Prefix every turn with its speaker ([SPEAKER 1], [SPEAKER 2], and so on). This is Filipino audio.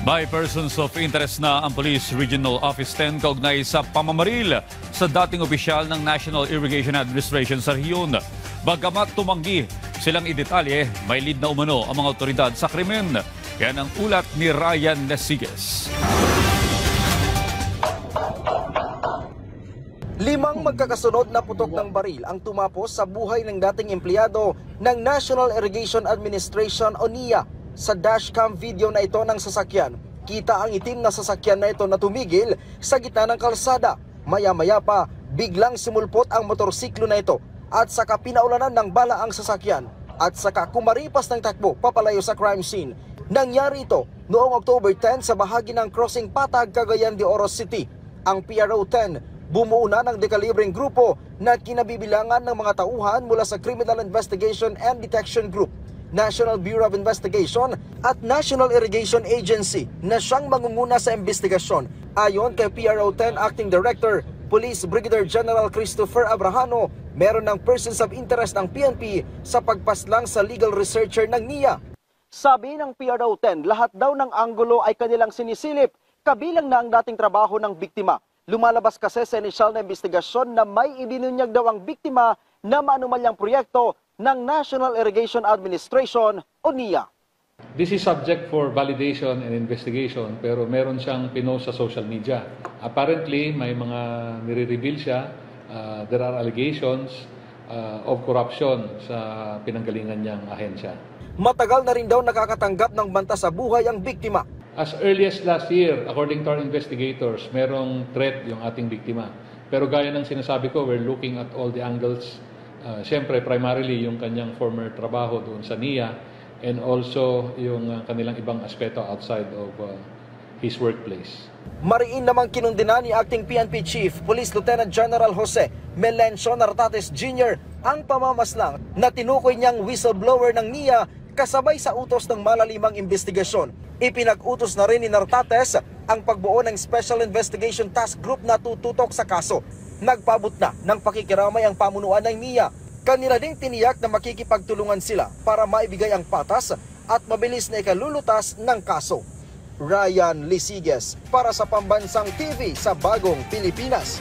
[SPEAKER 1] By persons of interest na ang Police Regional Office 10 kaugnay sa pamamaril sa dating opisyal ng National Irrigation Administration sa rehiyon. Bagamat tumanggi silang idetalye, may lead na umano ang mga otoridad sa krimen. Yan ang ulat ni Ryan Lesiges.
[SPEAKER 2] 5 magkakasunod na putok ng baril ang tumapos sa buhay ng dating empleyado ng National Irrigation Administration o NIA. Sa dashcam video na ito ng sasakyan, kita ang itim na sasakyan na ito na tumigil sa gitna ng kalsada. Maya-maya pa, biglang sumulpot ang motorsiklo na ito at saka pinaulanan ng bala ang sasakyan at saka kumaripas ng takbo papalayo sa crime scene. Nangyari ito noong October 10 sa bahagi ng Crossing Patag, Cagayan de Oro City. Ang PRO 10 bumuo na ng dekalibreng grupo na kinabibilangan ng mga tauhan mula sa Criminal Investigation and Detection Group, National Bureau of Investigation at National Irrigation Agency na siyang mangunguna sa investigasyon. Ayon kay PRO 10 Acting Director, Police Brigadier General Christopher Abrahano, meron ng persons of interest ng PNP sa pagpaslang sa legal researcher ng NIA. Sabi ng PRO 10, lahat daw ng anggulo ay kanilang sinisilip, kabilang na ang dating trabaho ng biktima. Lumalabas kasi sa inisyal na investigasyon na may ibinunyag daw ang biktima na maanumalyang proyekto ng National Irrigation Administration o NIA.
[SPEAKER 3] This is subject for validation and investigation pero meron siyang pinost sa social media. Apparently, may mga nire-reveal siya. There are allegations of corruption sa pinanggalingan niyang ahensya.
[SPEAKER 2] Matagal na rin daw nakakatanggap ng banta sa buhay ang biktima.
[SPEAKER 3] As early as last year, according to our investigators, merong threat yung ating biktima. Pero gaya ng sinasabi ko, we're looking at all the angles. Siyempre, primarily yung kanyang former trabaho doon sa NIA and also yung kanilang ibang aspeto outside of his workplace.
[SPEAKER 2] Mariin namang kinundina ni Acting PNP Chief Police Lieutenant General Jose Melencio Nartates Jr. ang pamamaslang na tinukoy niyang whistleblower ng NIA kasabay sa utos ng malalimang investigasyon. Ipinag-utos na rin ni Nartates ang pagbuo ng Special Investigation Task Group na tututok sa kaso. Nagpabot na ng pakikiramay ang pamunuan ng NIA. Kanila ding tiniyak na makikipagtulungan sila para maibigay ang patas at mabilis na ikalulutas ng kaso. Ryan Lesiges para sa Pambansang TV sa Bagong Pilipinas.